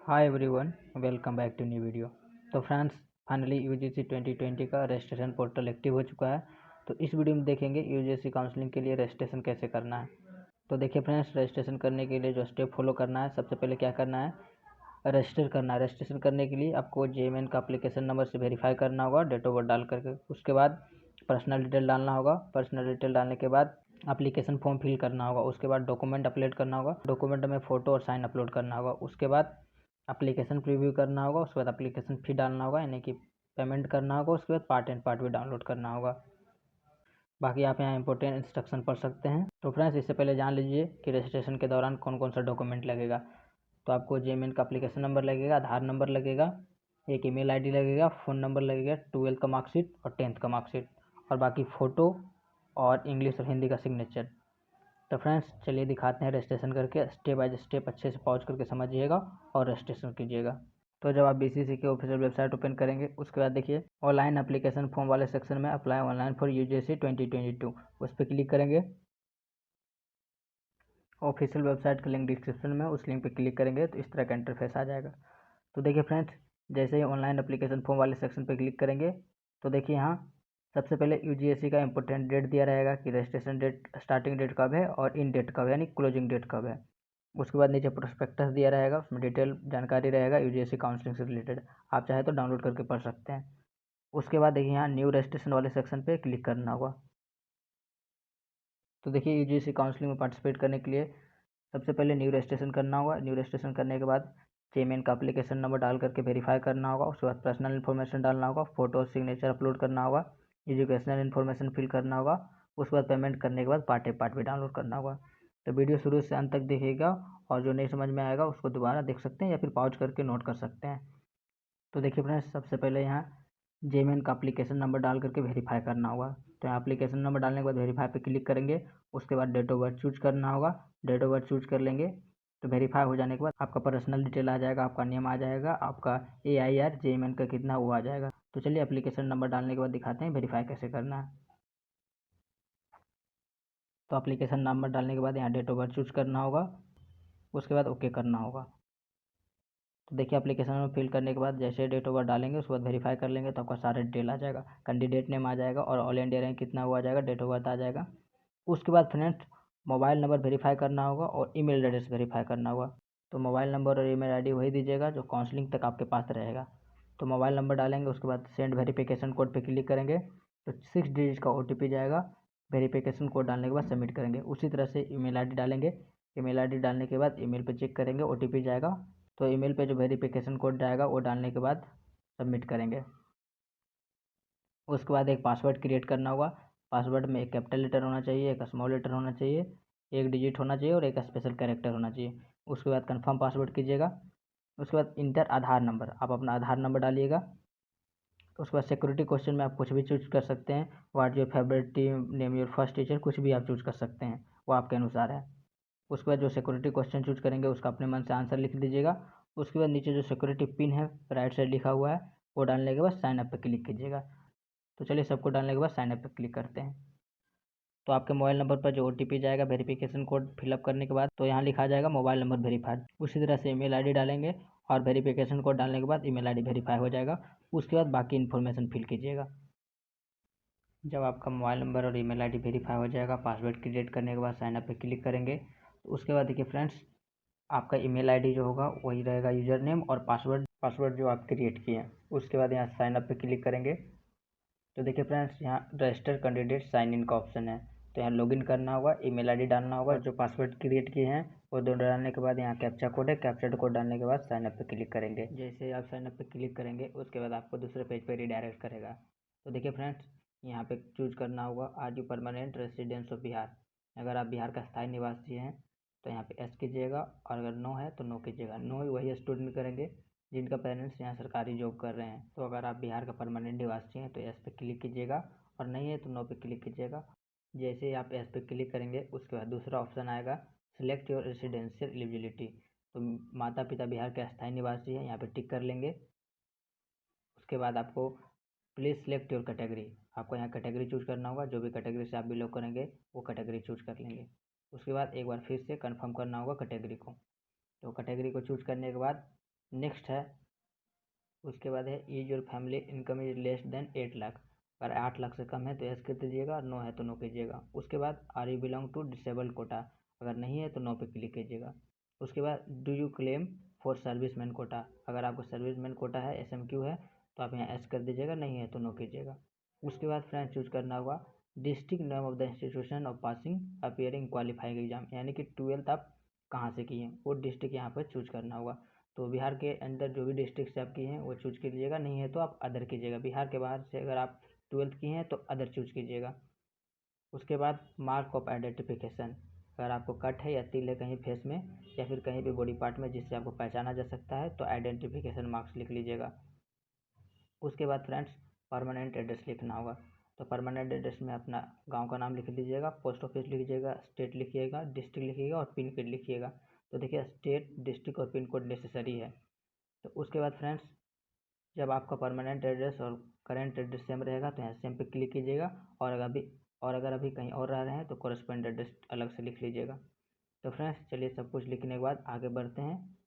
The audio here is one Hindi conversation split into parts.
Hi everyone, welcome back to new video. तो फ्रेंड्स, फाइनली यूजीसी 2020 का रजिस्ट्रेशन पोर्टल एक्टिव हो चुका है। तो इस वीडियो में देखेंगे यूजीसी काउंसलिंग के लिए रजिस्ट्रेशन कैसे करना है। तो देखिए फ्रेंड्स, रजिस्ट्रेशन करने के लिए जो स्टेप फॉलो करना है, सबसे पहले क्या करना है, रजिस्टर करना है। रजिस्ट्रेशन करने के लिए आपको जेएमएन का एप्लीकेशन नंबर से वेरीफाई करना होगा, डेट ऑफ बर्थ डाल करके। उसके बाद पर्सनल डिटेल डालना होगा। पर्सनल डिटेल डालने के बाद एप्लीकेशन फॉर्म फिल करना होगा। उसके बाद डॉक्यूमेंट अपलोड करना होगा। डॉक्यूमेंट में फ़ोटो और साइन अपलोड करना होगा। उसके बाद एप्लीकेशन प्रीव्यू करना होगा। उसके बाद एप्लीकेशन फ़ी डालना होगा, यानी कि पेमेंट करना होगा। उसके बाद पार्ट एंड पार्ट भी डाउनलोड करना होगा। बाकी आप यहाँ इंपॉर्टेंट इंस्ट्रक्शन पढ़ सकते हैं। तो फ्रेंड्स, इससे पहले जान लीजिए कि रजिस्ट्रेशन के दौरान कौन कौन सा डॉक्यूमेंट लगेगा। तो आपको जेएमएन का एप्लीकेशन नंबर लगेगा, आधार नंबर लगेगा, एक ईमेल आईडी लगेगा, फ़ोन नंबर लगेगा, 12th का मार्कशीट और 10th का मार्कशीट, और बाकी फ़ोटो और इंग्लिश और हिंदी का सिग्नेचर। तो फ्रेंड्स, चलिए दिखाते हैं रजिस्ट्रेशन करके। स्टेप बाय स्टेप अच्छे से पॉज करके समझिएगा और रजिस्ट्रेशन कीजिएगा। तो जब आप बीसीसी के ऑफिशियल वेबसाइट ओपन करेंगे, उसके बाद देखिए ऑनलाइन एप्लीकेशन फॉर्म वाले सेक्शन में अप्लाई ऑनलाइन फॉर यूजीसी 2022 उस पर क्लिक करेंगे। ऑफिशियल वेबसाइट का लिंक डिस्क्रिप्शन में, उस लिंक पर क्लिक करेंगे तो इस तरह का इंटरफेस आ जाएगा। तो देखिए फ्रेंड्स, जैसे ही ऑनलाइन एप्लीकेशन फॉर्म वाले सेक्शन पर क्लिक करेंगे तो देखिए यहाँ सबसे पहले यूजीसी का इंपॉर्टेंट डेट दिया रहेगा कि रजिस्ट्रेशन डेट, स्टार्टिंग डेट कब है और इन डेट कब है, यानी क्लोजिंग डेट कब है। उसके बाद नीचे प्रोस्पेक्टस दिया रहेगा, उसमें डिटेल जानकारी रहेगा यूजीसी काउंसलिंग से रिलेटेड। आप चाहे तो डाउनलोड करके पढ़ सकते हैं। उसके बाद देखिए यहाँ न्यू रजिस्ट्रेशन वाले सेक्शन पे क्लिक करना होगा। तो देखिए यूजीसी काउंसलिंग में पार्टिसिपेट करने के लिए सबसे पहले न्यू रजिस्ट्रेशन करना होगा। न्यू रजिस्ट्रेशन करने के बाद जेमेन का एप्लीकेशन नंबर डाल करके वेरीफाई करना होगा। उसके बाद पर्सनल इन्फॉर्मेशन डालना होगा, फोटो सिग्नेचर अपलोड करना होगा, एजुकेशनल इन्फॉर्मेशन फिल करना होगा। उसके बाद पेमेंट करने के बाद पार्ट ए पार्ट भी डाउनलोड करना होगा। तो वीडियो शुरू से अंत तक देखिएगा, और जो नहीं समझ में आएगा उसको दोबारा देख सकते हैं या फिर पॉज करके नोट कर सकते हैं। तो देखिए फ्रेंड्स, सबसे पहले यहाँ जेमेन का एप्लीकेशन नंबर डाल करके वेरीफाई करना होगा। तो यहाँ एप्लीकेशन नंबर डालने के बाद वेरीफाई पे क्लिक करेंगे। उसके बाद डेट ऑफ बर्थ चूज करना होगा। डेट ऑफ बर्थ चूज कर लेंगे तो वेरीफाई हो जाने के बाद आपका पर्सनल डिटेल आ जाएगा, आपका नेम आ जाएगा, आपका AIR जेमेन का कितना वो आ जाएगा। तो चलिए एप्लीकेशन नंबर डालने के बाद दिखाते हैं वेरीफाई कैसे करना है। तो एप्लीकेशन नंबर डालने के बाद यहाँ डेट ऑफ बर्थ चूज करना होगा। उसके बाद ओके करना होगा। तो देखिए एप्लीकेशन में फिल करने के बाद जैसे डेट ऑफ बर्थ डालेंगे उसके बाद वेरीफाई कर लेंगे तो आपका सारा डिटेल आ जाएगा, कैंडिडेट नेम आ जाएगा और ऑल इंडिया रैंक कितना हुआ जाएगा, डेट ऑफ बर्थ आ जाएगा। उसके बाद फ्रेंड्स, मोबाइल नंबर वेरीफाई करना होगा और ईमेल एड्रेस वेरीफई करना होगा। तो मोबाइल नंबर और ईमेल आईडी वही दीजिएगा जो काउंसलिंग तक आपके पास रहेगा। तो मोबाइल नंबर डालेंगे, उसके बाद सेंड वेरिफिकेशन कोड पे क्लिक करेंगे तो 6 डिजिट का OTP जाएगा। वेरिफिकेशन कोड डालने के बाद सबमिट करेंगे। उसी तरह से ईमेल आईडी डालेंगे। ईमेल आईडी डालने के बाद ईमेल पे चेक करेंगे, OTP जाएगा। तो ईमेल पे जो वेरिफिकेशन कोड जाएगा वो डालने के बाद सबमिट करेंगे। उसके बाद एक पासवर्ड क्रिएट करना होगा। पासवर्ड में एक कैपिटल लेटर होना चाहिए, एक स्मॉल लेटर होना चाहिए, एक डिजिट होना चाहिए और एक स्पेशल कैरेक्टर होना चाहिए। उसके बाद कंफर्म पासवर्ड कीजिएगा। उसके बाद इंटर आधार नंबर, आप अपना आधार नंबर डालिएगा। उसके बाद सिक्योरिटी क्वेश्चन में आप कुछ भी चूज कर सकते हैं। What your favourite team, name your first teacher, कुछ भी आप चूज कर सकते हैं, वो आपके अनुसार है। उसके बाद जो सिक्योरिटी क्वेश्चन चूज करेंगे उसका अपने मन से आंसर लिख दीजिएगा। उसके बाद नीचे जो सिक्योरिटी पिन है राइट साइड लिखा हुआ है वो डालने के बाद साइन अप पर क्लिक कीजिएगा। तो चलिए सबको डालने के बाद साइन अप पर क्लिक करते हैं। तो आपके मोबाइल नंबर पर जो OTP जाएगा वेरिफिकेशन कोड फिलअप करने के बाद, तो यहाँ लिखा जाएगा मोबाइल नंबर वेरीफाइड। उसी तरह से ईमेल आईडी डालेंगे और वेरिफिकेशन कोड डालने के बाद ईमेल आईडी वेरीफाई हो जाएगा। उसके बाद बाकी इन्फॉर्मेशन फिल कीजिएगा। जब आपका मोबाइल नंबर और ईमेल आईडी वेरीफाई हो जाएगा, पासवर्ड क्रिएट करने के बाद साइन अप पे क्लिक करेंगे। तो उसके बाद देखिए फ्रेंड्स, आपका ईमेल आईडी जो होगा वही रहेगा यूज़र नेम और पासवर्ड जो आप क्रिएट किए हैं। उसके बाद यहाँ साइन अप पे क्लिक करेंगे। तो देखिए फ्रेंड्स, यहाँ रजिस्टर कैंडिडेट साइन इन का ऑप्शन है। तो यहाँ लॉगिन करना होगा, ईमेल आईडी डालना होगा, जो पासवर्ड क्रिएट किए हैं वो दोनों डालने के बाद यहाँ कैप्चा कोड है, कैप्चा कोड डालने के बाद साइन अप पे क्लिक करेंगे। जैसे आप साइन अप पे क्लिक करेंगे उसके बाद आपको दूसरे पेज पे रिडायरेक्ट करेगा। तो देखिए फ्रेंड्स, यहाँ पे चूज करना होगा are you permanent residence of Bihar. अगर आप बिहार का स्थायी निवासी हैं तो यहाँ पे एस कीजिएगा, और अगर नो है तो नो कीजिएगा। नो वही स्टूडेंट करेंगे जिनका पेरेंट्स यहाँ सरकारी जॉब कर रहे हैं। तो अगर आप बिहार का परमानेंट निवासी हैं तो एस पे क्लिक कीजिएगा, और नहीं है तो नो पे क्लिक कीजिएगा। जैसे ही आप एस पे क्लिक करेंगे उसके बाद दूसरा ऑप्शन आएगा सिलेक्ट योर रेसिडेंशियल एलिजिबिलिटी। तो माता पिता बिहार के अस्थायी निवासी हैं, यहाँ पे टिक कर लेंगे। उसके बाद आपको प्लीज़ सिलेक्ट योर कैटेगरी, आपको यहाँ कैटेगरी चूज करना होगा। जो भी कैटेगरी से आप बिलोंग करेंगे वो कैटेगरी चूज कर लेंगे। उसके बाद एक बार फिर से कंफर्म करना होगा कैटेगरी को। तो कैटेगरी को चूज करने के बाद नेक्स्ट है, उसके बाद है is your family income is less than 8 lakh. अगर 8 लाख से कम है तो यस कर दीजिएगा, और नो है तो नो कीजिएगा। उसके बाद are you belong to disabled quota, अगर नहीं है तो नो पे क्लिक कीजिएगा। उसके बाद do you claim for serviceman quota, अगर आपको सर्विसमैन कोटा है, SMQ है, तो आप यहाँ एस कर दीजिएगा, नहीं है तो नो कीजिएगा। उसके बाद फ्रेंड्स चूज करना होगा district name of the institution of passing appearing qualifying exam, यानी कि 12th आप कहाँ से किए हैं वो डिस्ट्रिक्ट यहाँ पर चूज करना होगा। तो बिहार के अंदर जो भी डिस्ट्रिक्ट से आप किए हैं वो चूज कीजिएगा, नहीं है तो आप अदर कीजिएगा। बिहार के बाहर से अगर आप 12th किए हैं तो अदर चूज कीजिएगा। उसके बाद मार्क ऑफ आइडेंटिफिकेशन, अगर आपको कट है या तिल है कहीं फेस में या फिर कहीं भी बॉडी पार्ट में जिससे आपको पहचाना जा सकता है तो आइडेंटिफिकेशन मार्क्स लिख लीजिएगा। उसके बाद फ्रेंड्स परमानेंट एड्रेस लिखना होगा, तो परमानेंट एड्रेस में अपना गांव का नाम लिख लीजिएगा, पोस्ट ऑफिस लिखिएगा, स्टेट लिखिएगा, डिस्ट्रिक्ट लिखिएगा और पिन कोड लिखिएगा। तो देखिए स्टेट, डिस्ट्रिक्ट और पिन कोड नेसेसरी है। तो उसके बाद फ्रेंड्स जब आपका परमानेंट एड्रेस और करेंट एड्रेस सेम रहेगा तो यहाँ सेम पे क्लिक कीजिएगा, और अगर अभी कहीं और रह रहे हैं तो कोरेस्पोंडेंट एड्रेस अलग से लिख लीजिएगा। तो फ्रेंड्स चलिए सब कुछ लिखने के बाद आगे बढ़ते हैं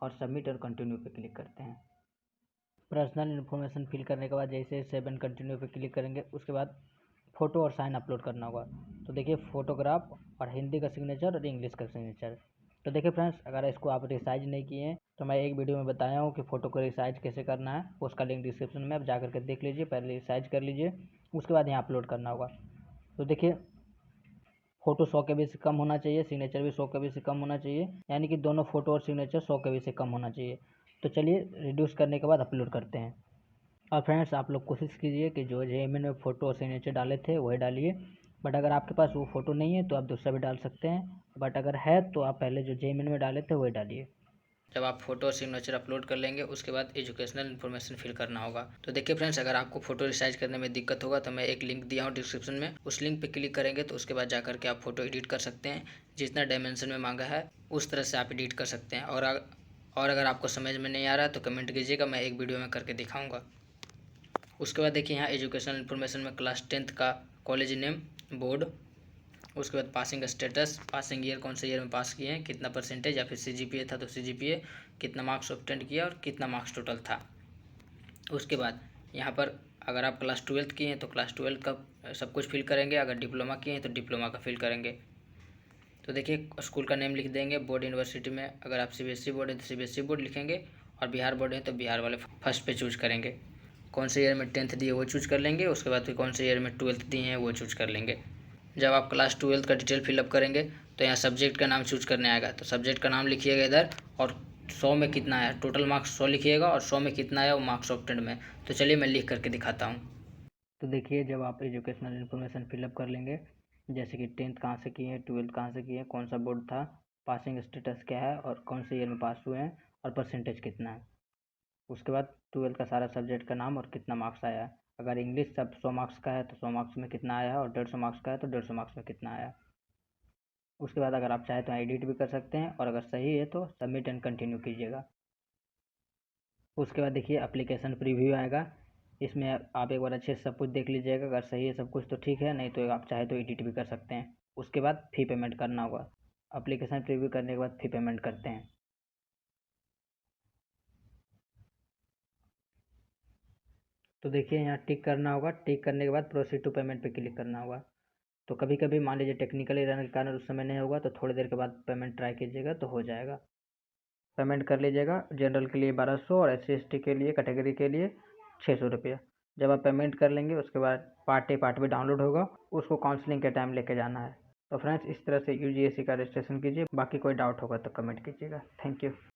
और सबमिट और कंटिन्यू पे क्लिक करते हैं। पर्सनल इन्फॉर्मेशन फिल करने के बाद जैसे सेव एंड कंटिन्यू पे क्लिक करेंगे उसके बाद फ़ोटो और साइन अपलोड करना होगा। तो देखिए फ़ोटोग्राफ और हिंदी का सिग्नेचर और इंग्लिश का सिग्नेचर। तो देखिए फ्रेंड्स अगर इसको आप रिसाइज नहीं किए हैं तो मैं एक वीडियो में बताया हूँ कि फ़ोटो को रिसाइज कैसे करना है, उसका लिंक डिस्क्रिप्शन में आप जा करके देख लीजिए। पहले रिसाइज कर लीजिए, उसके बाद यहाँ अपलोड करना होगा। तो देखिए फ़ोटो 100 KB से कम होना चाहिए, सिग्नेचर भी 100 KB से कम होना चाहिए, यानी कि दोनों फ़ोटो और सिग्नेचर 100 KB से कम होना चाहिए। तो चलिए रिड्यूस करने के बाद अपलोड करते हैं। और फ्रेंड्स आप लोग कोशिश कीजिए कि जो जेएमएन में फ़ोटो और सिग्नेचर डाले थे वही डालिए, बट अगर आपके पास वो फ़ोटो नहीं है तो आप दूसरा भी डाल सकते हैं, बट अगर है तो आप पहले जो जेएमएन में डाले थे वही डालिए। जब आप फोटो और सिग्नेचर अपलोड कर लेंगे उसके बाद एजुकेशनल इन्फॉर्मेशन फिल करना होगा। तो देखिए फ्रेंड्स अगर आपको फोटो रिसाइज करने में दिक्कत होगा तो मैं एक लिंक दिया हूँ डिस्क्रिप्शन में, उस लिंक पे क्लिक करेंगे तो उसके बाद जाकर के आप फोटो एडिट कर सकते हैं। जितना डायमेंशन में मांगा है उस तरह से आप एडिट कर सकते हैं। और अगर आपको समझ में नहीं आ रहा है तो कमेंट कीजिएगा, मैं एक वीडियो में करके दिखाऊँगा। उसके बाद देखिए यहाँ एजुकेशनल इन्फॉर्मेशन में क्लास 10th का कॉलेज नेम, बोर्ड, उसके बाद पासिंग स्टेटस, पासिंग ईयर कौन से ईयर में पास किए हैं, कितना परसेंटेज या फिर CGPA था तो CGPA, कितना मार्क्स ऑब्टेन किया और कितना मार्क्स टोटल था। उसके बाद यहाँ पर अगर आप क्लास 12th किए हैं तो क्लास 12 का सब कुछ फिल करेंगे, अगर डिप्लोमा किए हैं तो डिप्लोमा का फिल करेंगे। तो देखिए स्कूल का नेम लिख देंगे, बोर्ड यूनिवर्सिटी में अगर आप CBSE बोर्ड है तो CBSE बोर्ड लिखेंगे, और बिहार बोर्ड है तो बिहार वाले फर्स्ट पे चूज करेंगे। कौन से ईयर में 10th दिए वो चूज कर लेंगे, उसके बाद फिर कौन से ईयर में 12th दिए हैं वो चूज कर लेंगे। जब आप क्लास 12th का डिटेल फिलअप करेंगे तो यहाँ सब्जेक्ट का नाम चूज करने आएगा, तो सब्जेक्ट का नाम लिखिएगा इधर, और 100 में कितना आया, टोटल मार्क्स 100 लिखिएगा और 100 में कितना आया वो मार्क्स ऑब्टेंड में। तो चलिए मैं लिख करके दिखाता हूँ। तो देखिए जब आप एजुकेशनल इन्फॉर्मेशन फिलअप कर लेंगे, जैसे कि 10th कहाँ से किए हैं, 12th कहाँ से किए हैं, कौन सा बोर्ड था, पासिंग स्टेटस क्या है और कौन से ईयर में पास हुए हैं और परसेंटेज कितना है। उसके बाद 12th का सारा सब्जेक्ट का नाम और कितना मार्क्स आया है। अगर इंग्लिश सब 100 मार्क्स का है तो 100 मार्क्स में कितना आया है, और 150 मार्क्स का है तो 150 मार्क्स में कितना आया। उसके बाद अगर आप चाहें तो एडिट भी कर सकते हैं, और अगर सही है तो सबमिट एंड कंटिन्यू कीजिएगा। उसके बाद देखिए एप्लीकेशन प्रीव्यू आएगा, इसमें आप एक बार अच्छे से सब कुछ देख लीजिएगा, अगर सही है सब कुछ तो ठीक है, नहीं तो आप चाहे तो एडिट भी कर सकते हैं। उसके बाद फ़ी पेमेंट करना होगा। एप्लीकेशन प्रीव्यू करने के बाद फ़ी पेमेंट करते हैं। तो देखिए यहाँ टिक करना होगा, टिक करने के बाद प्रोसीड टू पेमेंट पे क्लिक करना होगा। तो कभी कभी मान लीजिए टेक्निकली रहने के कारण उस समय नहीं होगा तो थोड़ी देर के बाद पेमेंट ट्राई कीजिएगा तो हो जाएगा। पेमेंट कर लीजिएगा। जनरल के लिए 1200 और SC ST के लिए कैटेगरी के लिए 600 रुपये। जब आप पेमेंट कर लेंगे उसके बाद पार्ट भी डाउनलोड होगा, उसको काउंसलिंग के टाइम लेके जाना है। तो फ्रेंड्स इस तरह से UGC का रजिस्ट्रेशन कीजिए, बाकी कोई डाउट होगा तो कमेंट कीजिएगा। Thank you.